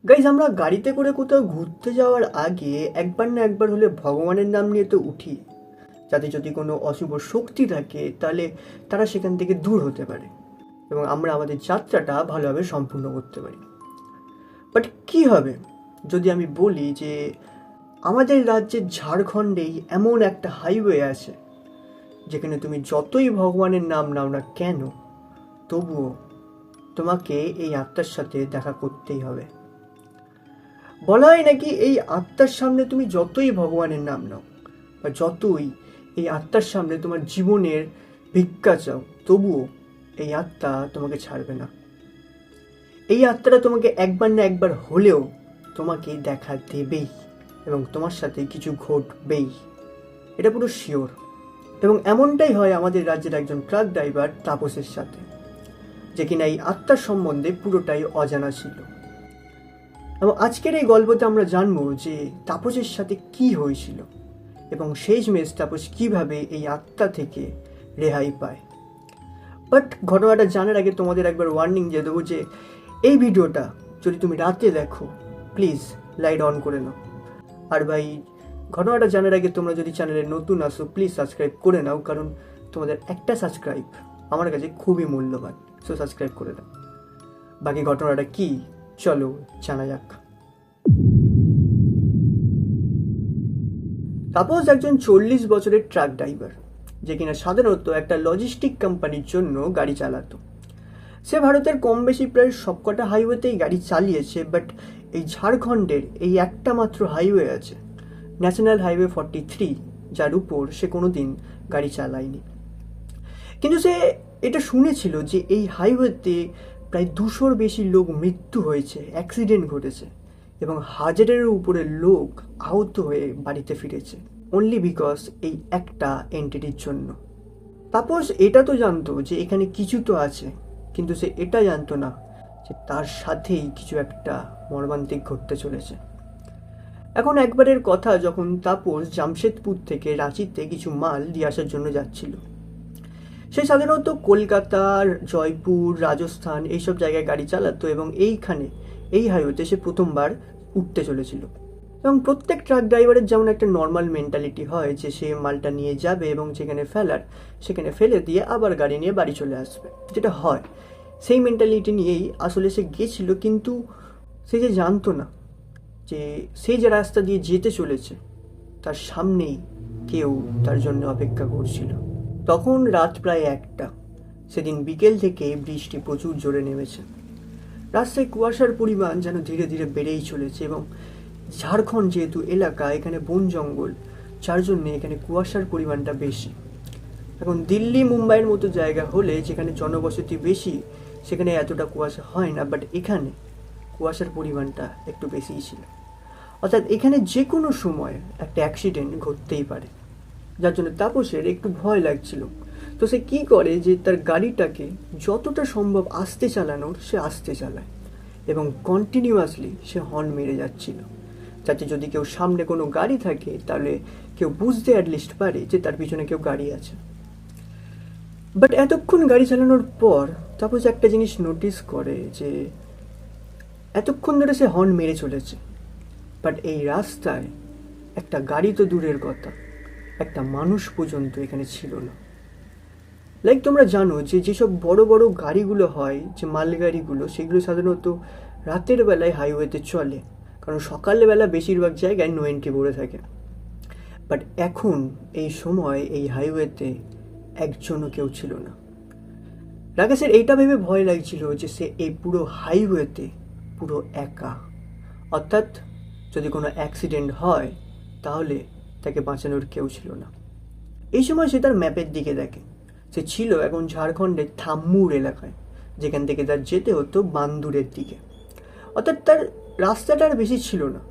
Guys, আমরা গাড়িতে করে কোথাও ঘুরতে যাওয়ার আগে একবার না একবার হলে ভগবানের নাম নিয়ে তো উঠি, যাতে যদি কোনো অশুভ শক্তি থাকে তাহলে তারা সেখান থেকে দূর হতে পারে এবং আমরা আমাদের যাত্রাটা ভালোভাবে সম্পূর্ণ করতে পারি। বাট কী হবে যদি আমি বলি যে আমাদের রাজ্যের ঝাড়খণ্ডেই এমন একটা হাইওয়ে আছে যেখানে তুমি যতই ভগবানের নাম নাও না কেন, তবুও তোমাকে এই আত্মার সাথে দেখা করতেই হবে। বলা হয় নাকি এই আত্মার সামনে তুমি যতই ভগবানের নাম নাও বা যতই এই আত্মার সামনে তোমার জীবনের ভিক্ষা চাও, তবুও এই আত্মা তোমাকে ছাড়বে না। এই আত্মাটা তোমাকে একবার না একবার হলেও তোমাকে দেখা দেবেই এবং তোমার সাথে কিছু ঘটবেই, এটা পুরো শিওর। এবং এমনটাই হয় আমাদের রাজ্যের একজন ট্রাক ড্রাইভার তাপসের সাথে, যে কিনা এই আত্মার সম্বন্ধে পুরোটাই অজানা ছিল। এবং আজকের এই গল্পতে আমরা জানবো যে তাপসের সাথে কি হয়েছিল এবং শেষমেশ তাপস কিভাবে এই আত্মা থেকে রেহাই পায়। বাট ঘটনাটা জানার আগে তোমাদের একবার ওয়ার্নিং দিয়ে দেবো যে এই ভিডিওটা যদি তুমি রাতে দেখো, প্লিজ লাইট অন করে নাও। আর ভাই, ঘটনাটা জানার আগে তোমরা যদি চ্যানেলে নতুন আসো, প্লিজ সাবস্ক্রাইব করে নাও, কারণ তোমাদের একটা সাবস্ক্রাইব আমার কাছে খুবই মূল্যবান। সো সাবস্ক্রাইব করে নাও। বাকি ঘটনাটা কি, চলো জানা যাক। তাপস একজন 40 বছরের ট্রাক ড্রাইভার, যে কিনা সাধারণত একটা লজিস্টিক কোম্পানির জন্য গাড়ি চালাতো। সে ভারতের কম বেশি প্রায় সবকটা হাইওয়েতেই গাড়ি চালিয়েছে, বাট এই ঝাড়খণ্ডের এই একটা মাত্র হাইওয়ে আছে, ন্যাশনাল হাইওয়ে 43, যার উপর সে কোনোদিন গাড়ি চালায়নি। কিন্তু সে এটা শুনেছিল যে এই হাইওয়েতে প্রায় 200-র বেশি লোক মৃত্যু হয়েছে, অ্যাক্সিডেন্ট ঘটেছে এবং হাজারেরও উপরে লোক আহত হয়ে বাড়িতে ফিরেছে, অনলি বিকজ এই একটা এন্টিটির জন্য। তাপস এটা তো জানতো যে এখানে কিছু তো আছে, কিন্তু সে এটা জানতো না যে তার সাথেই কিছু একটা মর্মান্তিক ঘটতে চলেছে। এখন একবারের কথা, যখন তাপস জামশেদপুর থেকে রাঁচিতে কিছু মাল দিয়ে আসার জন্য যাচ্ছিল। সে সাধারণত কলকাতার, জয়পুর, রাজস্থান এইসব জায়গায় গাড়ি চালাতো এবং এই হাইওয়েতে সে প্রথমবার উঠতে চলেছিল। এবং প্রত্যেক ট্রাক ড্রাইভারের যেমন একটা নর্মাল মেন্টালিটি হয় যে সে মালটা নিয়ে যাবে এবং যেখানে ফেলার সেখানে ফেলে দিয়ে আবার গাড়ি নিয়ে বাড়ি চলে আসবে, যেটা হয়, সেই মেন্টালিটি নিয়েই আসলে সে গেছিল। কিন্তু সে যে জানতো না যে সেই যে রাস্তা দিয়ে যেতে চলেছে তার সামনেই কেউ তার জন্য অপেক্ষা করছিল। তখন রাত প্রায় 1টা। সেদিন বিকেল থেকে বৃষ্টি প্রচুর জোরে নেমেছে। রাস্তায় কুয়াশার পরিমাণ যেন ধীরে ধীরে বেড়েই চলেছে এবং ঝাড়খণ্ড যেহেতু এলাকা, এখানে বন জঙ্গল, যার জন্যে এখানে কুয়াশার পরিমাণটা বেশি। এখন দিল্লি, মুম্বাইয়ের মতো জায়গা হলে যেখানে জনবসতি বেশি, সেখানে এতটা কুয়াশা হয় না, বাট এখানে কুয়াশার পরিমাণটা একটু বেশিই ছিল। অর্থাৎ এখানে যে কোনো সময় একটা অ্যাক্সিডেন্ট ঘটতেই পারে, যার জন্য তাপসের একটু ভয় লাগছিল। তো সে কী করে যে তার গাড়িটাকে যতটা সম্ভব আস্তে চালানোর সে আস্তে চালায় এবং কন্টিনিউয়াসলি সে হর্ন মেরে যাচ্ছিল, যাতে যদি কেউ সামনে কোনো গাড়ি থাকে তাহলে কেউ বুঝতে অ্যাটলিস্ট পারে যে তার পিছনে কেউ গাড়ি আছে। বাট এতক্ষণ গাড়ি চালানোর পর তাপস একটা জিনিস নোটিস করে যে এতক্ষণ ধরে সে হর্ন মেরে চলেছে, বাট এই রাস্তায় একটা গাড়ি তো দূরের কথা, একটা মানুষ পর্যন্ত এখানে ছিল না। লাইক তোমরা জানো যে যেসব বড় বড় গাড়িগুলো হয়, যে মালগাড়িগুলো, সেগুলো সাধারণত রাতের বেলায় হাইওয়েতে চলে, কারণ সকালবেলা বেশিরভাগ জায়গায় নো এন্ট্রি পড়ে থাকে। বাট এখন এই সময় এই হাইওয়েতে একজনও কেউ ছিল না। রাকেশের এইটা ভেবে ভয় লাগছিল যে সে এই পুরো হাইওয়েতে পুরো একা, অর্থাৎ যদি কোনো অ্যাক্সিডেন্ট হয় তাহলে তাকে বাঁচানোর কেউ ছিল না। এই সময় সে তার ম্যাপের দিকে দেখে, সে ছিল এখন ঝাড়খণ্ডের থাম্মুর এলাকায়, যেখান থেকে তার যেতে হতো বান্দুরের দিকে। অর্থাৎ তার রাস্তাটা আর বেশি ছিল না।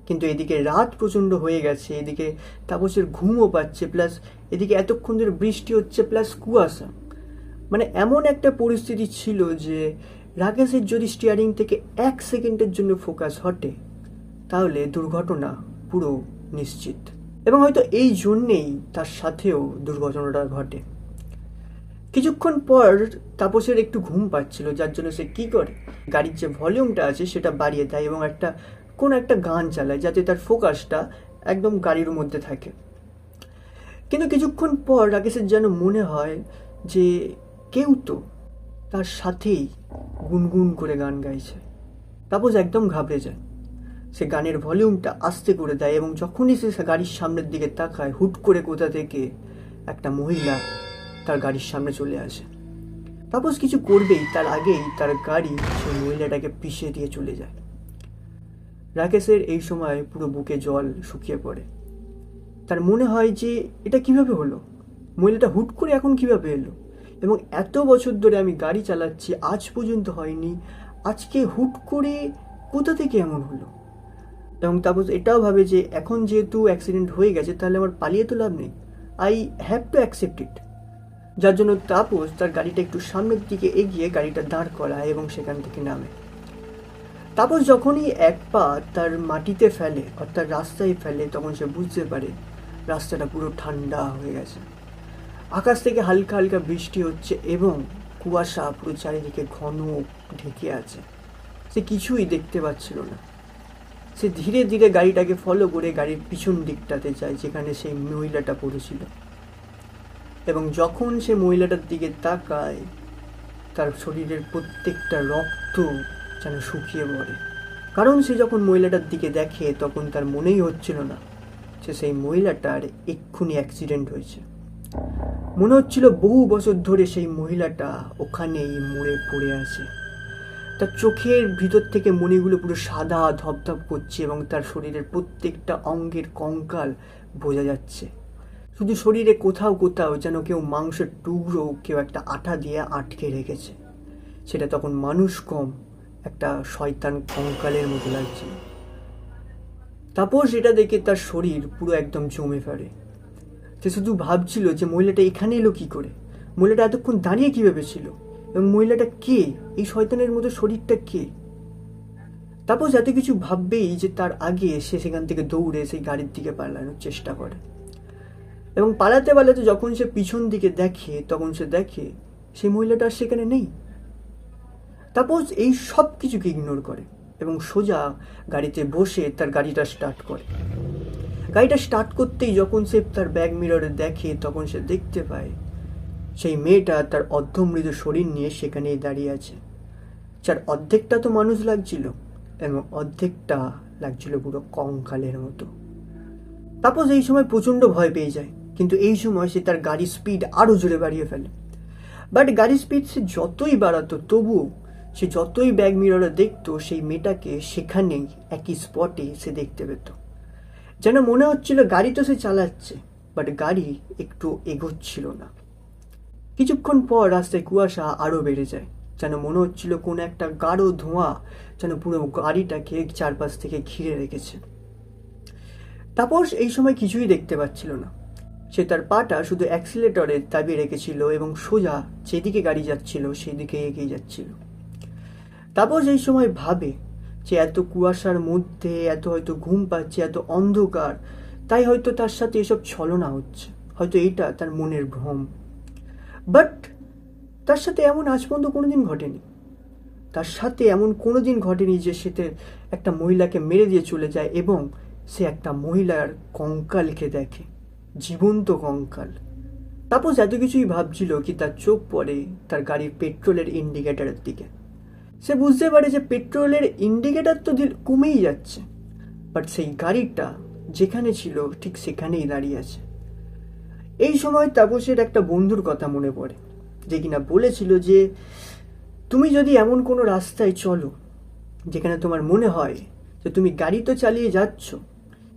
কিন্তু এদিকে রাত প্রচণ্ড হয়ে গেছে, এদিকে তাপসের ঘুমও পাচ্ছে, প্লাস এদিকে এতক্ষণ ধরে বৃষ্টি হচ্ছে, প্লাস কুয়াশা। মানে এমন একটা পরিস্থিতি ছিল যে রাকেশের যদি স্টিয়ারিং থেকে 1 সেকেন্ডের জন্য ফোকাস হটে তাহলে দুর্ঘটনা পুরো নিশ্চিত। এবং হয়তো এই জন্যেই তার সাথেও দুর্ঘটনাটা ঘটে। কিছুক্ষণ পর তাপসের একটু ঘুম পাচ্ছিল, যার জন্য সে কি করে, গাড়ির যে ভলিউমটা আছে সেটা বাড়িয়ে দেয় এবং কোনো একটা গান চালায় যাতে তার ফোকাসটা একদম গাড়ির মধ্যে থাকে। কিন্তু কিছুক্ষণ পর রাকেশের যেন মনে হয় যে কেউ তো তার সাথেই গুনগুন করে গান গাইছে। তাপস একদম ঘাবড়ে যায়। সে গানের ভলিউমটা আস্তে করে দেয় এবং যখনই সে গাড়ির সামনের দিকে তাকায়, হুট করে কোথা থেকে একটা মহিলা তার গাড়ির সামনে চলে আসে। তাপস কিছু করবেই তার আগেই তার গাড়ি সেই মহিলাটাকে পিষে দিয়ে চলে যায়। রাকেশের এই সময় পুরো বুকে জল শুকিয়ে পড়ে। তার মনে হয় যে এটা কিভাবে হলো, মহিলাটা হুট করে এখন কিভাবে এলো, এবং এত বছর ধরে আমি গাড়ি চালাচ্ছি, আজ পর্যন্ত হয়নি, আজকে হুট করে কোথা থেকে এমন হলো। এবং তাপস এটাও ভাবে যে এখন যেহেতু অ্যাক্সিডেন্ট হয়ে গেছে তাহলে আমার পালিয়ে তো লাভ নেই, I have to accept it. যার জন্য তাপস তার গাড়িটা একটু সামনের দিকে এগিয়ে গাড়িটা দাঁড় করায় এবং সেখান থেকে নামে। তাপস যখনই এক পা তার মাটিতে ফেলে অর্থাৎ রাস্তায় ফেলে, তখন সে বুঝতে পারে রাস্তাটা পুরো ঠান্ডা হয়ে গেছে। আকাশ থেকে হালকা হালকা বৃষ্টি হচ্ছে এবং কুয়াশা পুরো চারিদিকে ঘন ঢেকে আছে। সে কিছুই দেখতে পাচ্ছিল না। সে ধীরে ধীরে গাড়িটাকে ফলো করে গাড়ির পিছন দিকটাতে যায় যেখানে সেই মহিলাটা পড়েছিল, এবং যখন সে মহিলাটার দিকে তাকায় তার শরীরের প্রত্যেকটা রক্ত যেন শুকিয়ে পড়ে। কারণ সে যখন মহিলাটার দিকে দেখে তখন তার মনেই হচ্ছিল না যে সেই মহিলাটার এক্ষুনি অ্যাক্সিডেন্ট হয়েছে। মনে হচ্ছিল বহু বছর ধরে সেই মহিলাটা ওখানেই মরে পড়ে আছে। তার চোখের ভিতর থেকে মণিগুলো পুরো সাদা ধপধপ করছে এবং তার শরীরের প্রত্যেকটা অঙ্গের কঙ্কাল বোঝা যাচ্ছে। শুধু শরীরে কোথাও কোথাও যেন কেউ মাংসের টুকরো, কেউ একটা আঠা দিয়ে আটকে রেখেছে। সেটা তখন মানুষ কম, একটা শয়তান কঙ্কালের মতো লাগছে। তারপর সেটা দেখে তার শরীর পুরো একদম জমে পড়ে। সে শুধু ভাবছিল যে মহিলাটা এখানে এলো কি করে, মহিলাটা এতক্ষণ দাঁড়িয়ে কিভাবে ছিল, এবং মহিলাটা কে, এই শয়তানের মতো শরীরটা কে। তারপর এত কিছু ভাববেই যে তার আগে সে সেখান থেকে দৌড়ে সেই গাড়ির দিকে পালানোর চেষ্টা করে, এবং পালাতে পালাতে যখন সে পিছন দিকে দেখে তখন সে দেখে সেই মহিলাটা আর সেখানে নেই। তারপর এই সব কিছুকে ইগনোর করে এবং সোজা গাড়িতে বসে তার গাড়িটা স্টার্ট করে। গাড়িটা স্টার্ট করতেই যখন সে তার ব্যাক মিররে দেখে তখন সে দেখতে পায় সেই মেয়েটা তার অর্ধমৃত শরীর নিয়ে সেখানেই দাঁড়িয়ে আছে, যার অর্ধেকটা তো মানুষ লাগছিল এবং অর্ধেকটা লাগছিল পুরো কঙ্কালের মতো। তারপর এই সময় প্রচণ্ড ভয় পেয়ে যায়, কিন্তু এই সময় সে তার গাড়ির স্পিড আরও জোরে বাড়িয়ে ফেলে। বাট গাড়ির স্পিড সে যতই বাড়াতো তবুও সে যতই ব্যাক মিররে দেখতো সেই মেয়েটাকে সেখানেই একই স্পটে সে দেখতে পেত। যেন মনে হচ্ছিল গাড়ি তো সে চালাচ্ছে, বাট গাড়ি একটু এগোচ্ছিল না। কিছুক্ষণ পর রাস্তায় কুয়াশা আরও বেড়ে যায়, যেন মনে হচ্ছিল কোনো একটা গাঢ় ধোঁয়া যেন পুরো গাড়িটাকে চারপাশ থেকে ঘিরে রেখেছে। তাপস এই সময় কিছুই দেখতে পাচ্ছিল না। সে তার পাটা শুধু অ্যাক্সিলেটরে দাবিয়ে রেখেছিল এবং সোজা যেদিকে গাড়ি যাচ্ছিল সেই দিকে এগিয়ে যাচ্ছিল। তাপস এই সময় ভাবে যে এত কুয়াশার মধ্যে এত হয়তো ঘুম পাচ্ছে, এত অন্ধকার, তাই হয়তো তার সাথে এসব ছলনা হচ্ছে, হয়তো এইটা তার মনের ভ্রম। বাট তার সাথে এমন আজ পর্যন্ত কোনোদিন ঘটেনি। তার সাথে এমন কোনোদিন ঘটেনি যে সে একটা মহিলাকে মেরে দিয়ে চলে যায় এবং সে একটা মহিলার কঙ্কালকে দেখে, জীবন্ত কঙ্কাল। তাপস এত কিছুই ভাবছিল কি তার চোখ পড়ে তার গাড়ির পেট্রোলের ইন্ডিকেটারের দিকে। সে বুঝতে পারে যে পেট্রোলের ইন্ডিকেটার তো কমেই যাচ্ছে, বাট সেই গাড়িটা যেখানে ছিল ঠিক সেখানেই দাঁড়িয়ে আছে। এই সময় তাপসের একটা বন্ধুর কথা মনে পড়ে, যে কিনা বলেছিল যে তুমি যদি এমন কোনো রাস্তায় চলো যেখানে তোমার মনে হয় যে তুমি গাড়ি তো চালিয়ে যাচ্ছ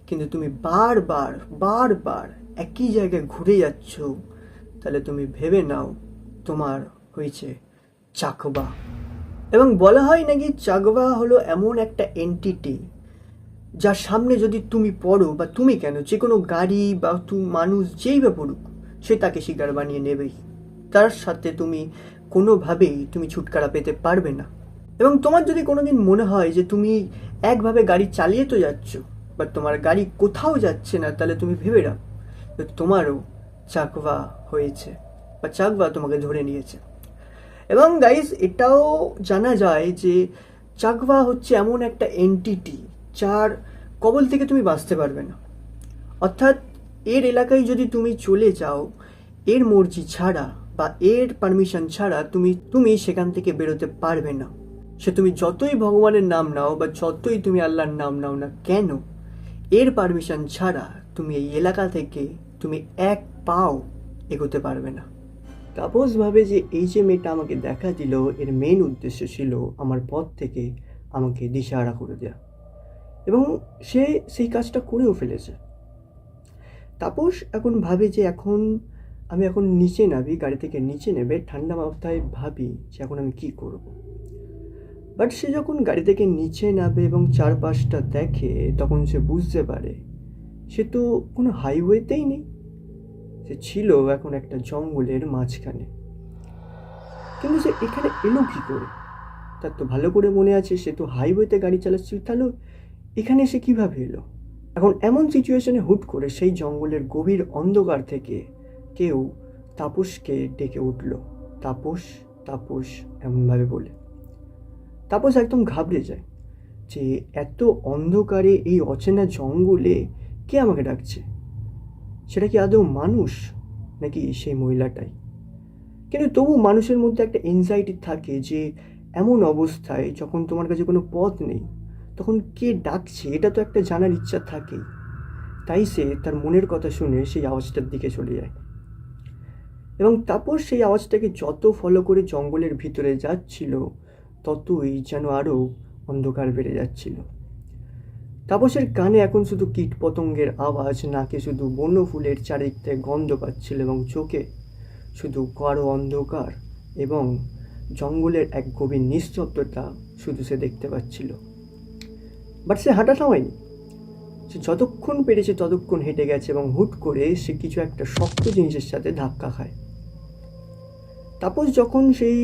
কিন্তু তুমি বারবার বারবার একই জায়গায় ঘুরে যাচ্ছ, তাহলে তুমি ভেবে নাও তোমার হয়েছে চাকবা। এবং বলা হয় নাকি চাকবা হলো এমন একটা এন্টিটি যার সামনে যদি তুমি পড়ো, বা তুমি কেন, যে কোনো গাড়ি বা মানুষ যেই বা পড়ুক, সে তাকে শিকার বানিয়ে নেবেই। তার সাথে তুমি কোনোভাবেই তুমি ছুটকারা পেতে পারবে না। এবং তোমার যদি কোনোদিন মনে হয় যে তুমি একভাবে গাড়ি চালিয়ে তো যাচ্ছ বাট তোমার গাড়ি কোথাও যাচ্ছে না, তাহলে তুমি ভেবে নাও তোমারও চাকবা হয়েছে, বা বা চাকবা তোমাকে ধরে নিয়েছে। এবং গাইস, এটাও জানা যায় যে চাকবা হচ্ছে এমন একটা এন্টিটি যার কবল থেকে তুমি বাঁচতে পারবে না। অর্থাৎ এর এলাকায় যদি তুমি চলে যাও, এর মর্জি ছাড়া বা এর পারমিশন ছাড়া তুমি সেখান থেকে বেরোতে পারবে না। সে তুমি যতই ভগবানের নাম নাও বা যতই তুমি আল্লাহর নাম নাও না কেন, এর পারমিশন ছাড়া তুমি এই এলাকা থেকে তুমি এক পাও এগোতে পারবে না। তাপস ভাবে যে এই যে মেয়েটা আমাকে দেখা দিল, এর মেইন উদ্দেশ্য ছিল আমার পথ থেকে আমাকে দিশাহারা করে দেওয়া, এবং সে সেই কাজটা করেও ফেলেছে। তাপস এখন ভাবে যে আমি এখন নিচে নামি, গাড়ি থেকে নিচে নেবে, ঠান্ডা মাথায় ভাবি যে এখন আমি কি করব। বাট সে যখন গাড়ি থেকে নিচে নামে এবং চারপাশটা দেখে, তখন সে বুঝতে পারে সে তো কোনো হাইওয়েতেই নেই, সে ছিল এখন একটা জঙ্গলের মাঝখানে। কিন্তু সে এখানে এলো কি করে? তার তো ভালো করে মনে আছে সে তো হাইওয়েতে গাড়ি চালাচ্ছিল, তাহলে এখানে সে কিভাবে এলো? এখন এমন সিচুয়েশনে হুট করে সেই জঙ্গলের গভীর অন্ধকার থেকে কেউ তাপসকে ডেকে উঠল, তাপস তাপস এমনভাবে বলে। তাপস একদম ঘাবড়ে যায় যে এত অন্ধকারে এই অচেনা জঙ্গলে কে আমাকে ডাকছে, সেটা কি আদৌ মানুষ নাকি সেই মহিলাটাই? কিন্তু তবু মানুষের মধ্যে একটা এনজাইটি থাকে যে এমন অবস্থায় যখন তোমার কাছে কোনো পথ নেই, তখন কে ডাকছে এটা তো একটা জানার ইচ্ছা থাকেই। তাই সে তার মনের কথা শুনে সেই আওয়াজটার দিকে চলে যায়, এবং তারপর সেই আওয়াজটাকে যত ফলো করে জঙ্গলের ভিতরে যাচ্ছিল, ততই যেন আরও অন্ধকার বেড়ে যাচ্ছিল। তাপসের কানে এখন শুধু কীট পতঙ্গের আওয়াজ, নাকে শুধু বন্য ফুলের চারিদিক থেকে গন্ধ পাচ্ছিল, এবং চোখে শুধু গাঢ় অন্ধকার এবং জঙ্গলের এক গভীর নিস্তব্ধতা শুধু সে দেখতে পাচ্ছিল। বাট সে হাঁটা থামায়নি, সে যতক্ষণ পেরেছে ততক্ষণ হেঁটে গেছে, এবং হুট করে সে কিছু একটা শক্ত জিনিসের সাথে ধাক্কা খায়। তাপস যখন সেই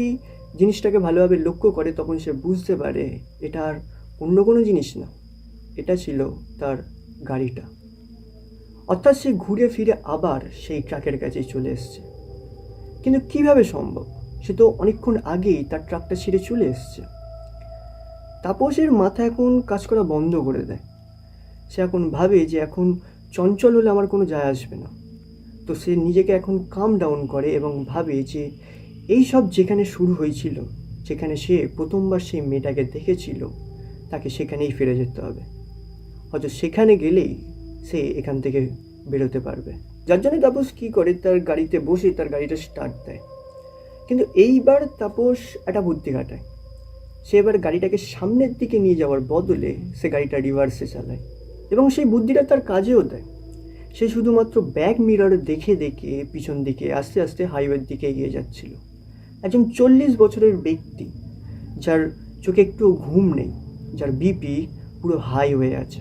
জিনিসটাকে ভালোভাবে লক্ষ্য করে, তখন সে বুঝতে পারে এটা আর অন্য কোনো জিনিস না, এটা ছিল তার গাড়িটা। অর্থাৎ সে ঘুরে ফিরে আবার সেই ট্রাকের কাছে চলে এসছে। কিন্তু কিভাবে সম্ভব? সে তো অনেকক্ষণ আগেই তার ট্রাকটা ছেড়ে চলে এসছে। তাপসের মাথা এখন কাজ করা বন্ধ করে দেয়। সে এখন ভাবে যে এখন চঞ্চল হলে আমার কোনো যায় আসবে না। তো সে নিজেকে এখন কাম ডাউন করে এবং ভাবে যে এই সব যেখানে শুরু হয়েছিল, যেখানে সে প্রথমবার সেই মেয়েটাকে দেখেছিল, তাকে সেখানেই ফিরে যেতে হবে। হয়তো সেখানে গেলেই সে এখান থেকে বেরোতে পারবে। যার জন্য তাপস কী করে, তার গাড়িতে বসে তার গাড়িটা স্টার্ট দেয়। কিন্তু এইবার তাপস একটা বুদ্ধি খাটায়। সে এবার গাড়িটাকে সামনের দিকে নিয়ে যাওয়ার বদলে সে গাড়িটা রিভার্সে চালায়, এবং সেই বুদ্ধিটা তার কাজেও দেয়। সে শুধুমাত্র ব্যাক মিরর দেখে দেখে পিছন দিকে আস্তে আস্তে হাইওয়ের দিকে এগিয়ে যাচ্ছিল। একজন 40 বছরের ব্যক্তি, যার চোখে একটু ঘুম নেই, যার বিপি পুরো হাই হয়ে আছে।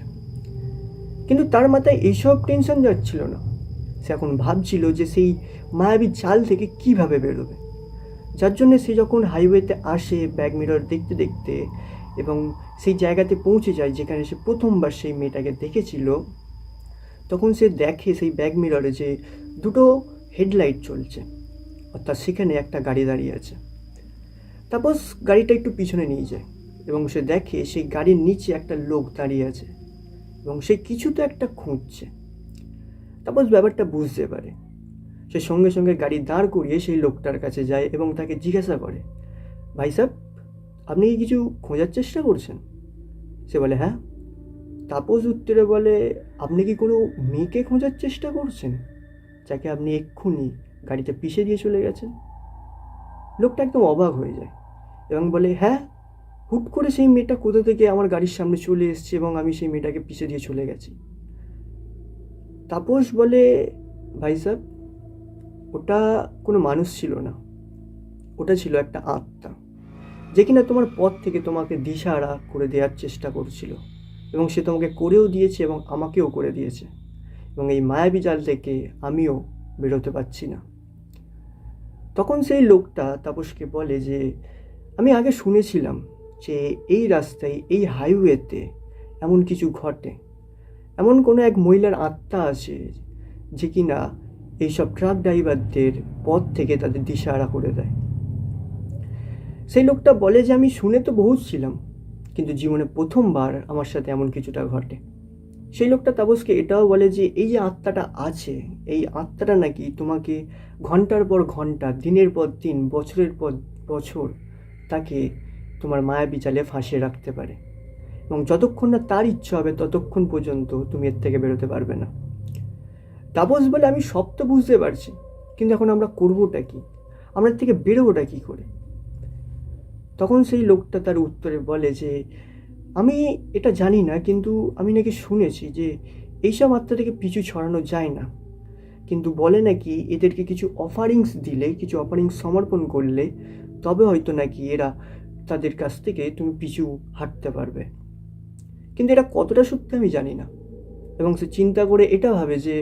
কিন্তু তার মাথায় এইসব টেনশন যাচ্ছিল না। সে এখন ভাবছিল যে সেই মায়াবী জাল থেকে কিভাবে বেরোবে। যার জন্যে সে যখন হাইওয়েতে আসে ব্যাক মিরর দেখতে দেখতে, এবং সেই জায়গাতে পৌঁছে যায় যেখানে সে প্রথমবার সেই মেয়েটাকে দেখেছিল, তখন সে দেখে সেই ব্যাক মিররে যে দুটো হেডলাইট চলছে, অর্থাৎ সেখানে একটা গাড়ি দাঁড়িয়ে আছে। তারপর গাড়িটা একটু পিছনে নিয়ে যায় এবং সে দেখে সেই গাড়ির নিচে একটা লোক দাঁড়িয়ে আছে, এবং সে কিছু তো একটা খুঁজছে। তারপর ব্যাপারটা বুঝতে পারে। সে সঙ্গে সঙ্গে গাড়ি দাঁড় করিয়ে সেই লোকটার কাছে যায় এবং তাকে জিজ্ঞাসা করে, ভাই সাহেব, আপনি কি কিছু খোঁজার চেষ্টা করছেন? সে বলে হ্যাঁ। তাপস উত্তরে বলে, আপনি কি কোনো মেয়েকে খোঁজার চেষ্টা করছেন, যাকে আপনি এক্ষুনি গাড়িতে পিষে দিয়ে চলে গেছেন? লোকটা একদম অবাক হয়ে যায় এবং বলে, হ্যাঁ, হুট করে সেই মেয়েটা কোথা থেকে আমার গাড়ির সামনে চলে এসছে এবং আমি সেই মেয়েটাকে পিষে দিয়ে চলে গেছি। তাপস বলে, ভাই সাহেব, ওটা কোনো মানুষ ছিল না, ওটা ছিল একটা আত্মা, যে কিনা তোমার পথ থেকে তোমাকে দিশাহারা করে দেওয়ার চেষ্টা করছিল, এবং সে তোমাকে করেও দিয়েছে এবং আমাকেও করে দিয়েছে, এবং এই মায়াবী জাল থেকে আমিও বেরোতে পারছি না। তখন সেই লোকটা তাপসকে বলে যে আমি আগে শুনেছিলাম যে এই রাস্তায়, এই হাইওয়েতে এমন কিছু ঘটে, এমন কোনো এক মহিলার আত্মা আছে যে কিনা এইসব ট্রাক ড্রাইভারদের পথ থেকে তাদের দিশাহারা করে দেয়। সেই লোকটা বলে যে আমি শুনে তো বহুত ছিলাম, কিন্তু জীবনে প্রথমবার আমার সাথে এমন কিছুটা ঘটে। সেই লোকটা তাপসকে এটাও বলে যে এই যে আত্মাটা আছে, এই আত্মাটা নাকি তোমাকে ঘন্টার পর ঘন্টা, দিনের পর দিন, বছরের পর বছর তাকে তোমার মায়াবী জালে ফাঁসিয়ে রাখতে পারে, এবং যতক্ষণ না তার ইচ্ছা হবে ততক্ষণ পর্যন্ত তুমি এর থেকে বেরোতে পারবে না। তাপস বলে আমি সব তো বুঝতে পারছি, কিন্তু এখন আমরা করবোটা কি, আমরা এর থেকে বেরোবোটা কী করে? তখন সেই লোকটা তার উত্তরে বলে যে আমি এটা জানি না, কিন্তু আমি নাকি শুনেছি যে এইসব আত্মা থেকে পিছু ছড়ানো যায় না, কিন্তু বলে নাকি এদেরকে কিছু অফারিংস দিলে, কিছু অফারিংস সমর্পণ করলে তবে হয়তো নাকি এরা তাদের কাছ থেকে তুমি পিছু হাঁটতে পারবে। কিন্তু এটা কতটা সত্যি আমি জানি না। এবং সে চিন্তা করে এটা ভাবে যে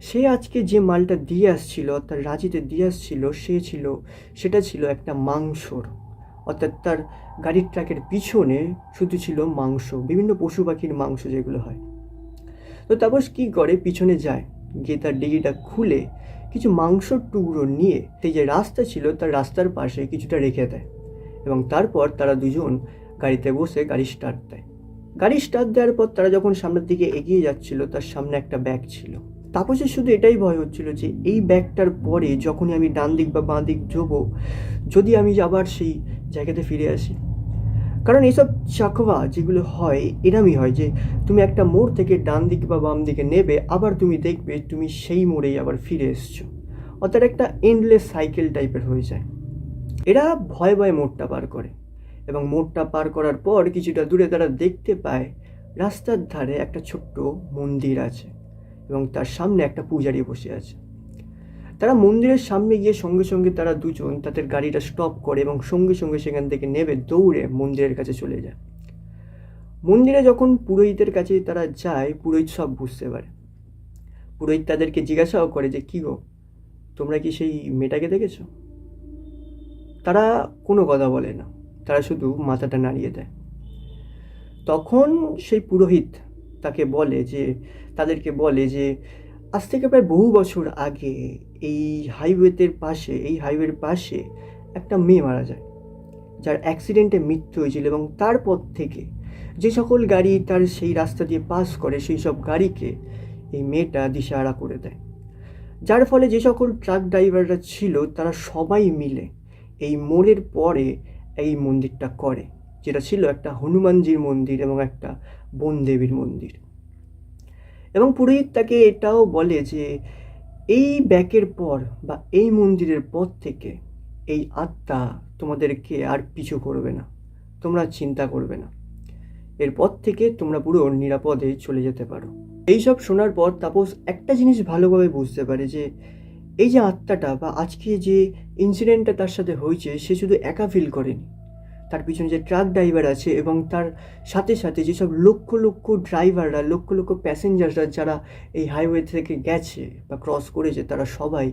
সে আজকে যে মালটা দিয়ে আসছিল, অর্থাৎ রাঁচিতে দিয়ে আসছিল, সেটা ছিল একটা মাংসর, অর্থাৎ তার গাড়ির ট্রাকের পিছনে শুধু ছিল মাংস, বিভিন্ন পশু পাখির মাংস যেগুলো হয়। তো তাপস কী করে, পিছনে যায়, গিয়ে তার ডিগিটা খুলে কিছু মাংসর টুকরো নিয়ে সেই যে রাস্তা ছিল তার রাস্তার পাশে কিছুটা রেখে দেয়, এবং তারপর তারা দুজন গাড়িতে বসে গাড়ি স্টার্ট দেয়। গাড়ি স্টার্ট দেওয়ার পর তারা যখন সামনের দিকে এগিয়ে যাচ্ছিল, তার সামনে একটা ব্যাগ ছিল। তাপসের শুধু এটাই ভয় হচ্ছিল যে এই ব্যাগটার পরে যখনই আমি ডান দিক বা বাঁ দিক যাবো, যদি আমি আবার সেই জায়গাতে ফিরে আসি। কারণ এইসব চাকওয়া যেগুলো হয় এরমই হয় যে তুমি একটা মোড় থেকে ডান দিক বা বাম দিকে নেবে, আবার তুমি দেখবে তুমি সেই মোড়েই আবার ফিরে এসছো, অর্থাৎ একটা এন্ডলেস সাইকেল টাইপের হয়ে যায়। এরা ভয়ে ভয়ে মোড়টা পার করে, এবং মোড়টা পার করার পর কিছুটা দূরে তারা দেখতে পায় রাস্তার ধারে একটা ছোট্ট মন্দির আছে, এবং তার সামনে একটা পূজারি বসে আছে। তারা মন্দিরের সামনে গিয়ে সঙ্গে সঙ্গে তারা দুজন তাদের গাড়িটা স্টপ করে, এবং সঙ্গে সঙ্গে সেখান থেকে নেমে দৌড়ে মন্দিরের কাছে চলে যায়। মন্দিরে যখন পুরোহিতের কাছে তারা যায়, পুরোহিত সব বুঝতে পারে। পুরোহিত তাদেরকে জিজ্ঞাসাও করে যে কী গো, তোমরা কি সেই মেয়েটাকে দেখেছো? তারা কোনো কথা বলে না, তারা শুধু মাথাটা নাড়িয়ে দেয়। তখন সেই পুরোহিত তাদেরকে বলে যে আজ থেকে প্রায় বহু বছর আগে এই হাইওয়ের পাশে একটা মেয়ে মারা যায়, যার অ্যাক্সিডেন্টে মৃত্যু হয়েছিল, এবং তারপর থেকে যে সকল গাড়ি তার সেই রাস্তা দিয়ে পাস করে সেই সব গাড়িকে এই মেয়েটা দিশাহারা করে দেয়, যার ফলে যে সকল ট্রাক ড্রাইভাররা ছিল তারা সবাই মিলে এই মোড়ের পরে এই মন্দিরটা করে, যেটা ছিল একটা হনুমানজির মন্দির এবং একটা বনদেবীর মন্দির। এবং পুরোহিত তাকে এটাও বলে যে এই ব্যাকের পর বা এই মন্দিরের পর থেকে এই আত্মা তোমাদেরকে আর পিছু করবে না, তোমরা চিন্তা করবে না, এরপর থেকে তোমরা পুরো নিরাপদে চলে যেতে পারো। এইসব শোনার পর তাপস একটা জিনিস ভালোভাবে বুঝতে পারে যে এই যে আত্মাটা বা আজকে যে ইনসিডেন্টটা তার সাথে হয়েছে, সে শুধু একা ফিল করেনি, তার পিছনে যে ট্রাক ড্রাইভার আছে এবং তার সাথে সাথে যেসব লক্ষ লক্ষ ড্রাইভাররা, লক্ষ লক্ষ প্যাসেঞ্জাররা যারা এই হাইওয়ে থেকে গেছে বা ক্রস করেছে, তারা সবাই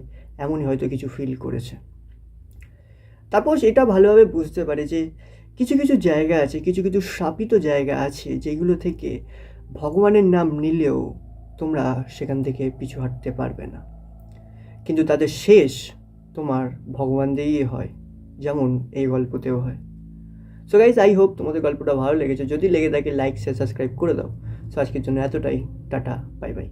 এমনই হয়তো কিছু ফিল করেছে। তারপর এটা ভালোভাবে বুঝতে পারে যে কিছু কিছু জায়গা আছে, কিছু কিছু শাপিত জায়গা আছে যেগুলো থেকে ভগবানের নাম নিলেও তোমরা সেখান থেকে পিছু হাঁটতে পারবে না, কিন্তু তাদের শেষ তোমার ভগবান দিয়েই হয়, যেমন এই গল্পতেও হয়। সো গাইজ, আই হোপ তোমাদের গল্পটা ভালো লেগেছে। যদি লেগে থাকে লাইক, শেয়ার, সাবস্ক্রাইব করে দাও। সো আজকের জন্য এতটাই, টাটা, বাই বাই।